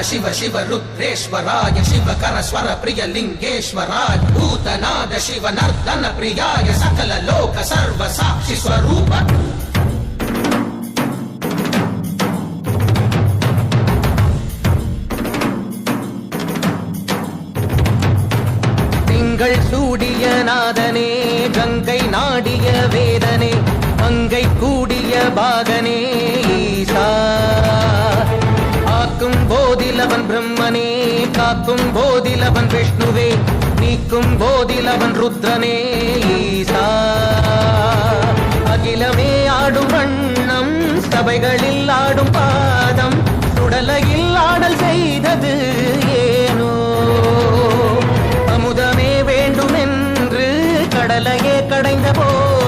शिव शिव रुद्रेश्वराय शिवकर स्वर प्रिय लिंगेश्वराय भूतनाद शिव नर्दन प्रियाय सकल लोक सर्व साक्षि स्वरूप சூடிய நாதனே கங்கை நாடிய வேதனே அங்கை கூடிய பாகனே ஈசா ஆக்கும் போதிலவன் பிரம்மனே காக்கும் போதிலவன் விஷ்ணுவே நீக்கும் போதிலவன் ருத்ரனே ஈசா அகிலமே ஆடும் வண்ணம் சபைகளில்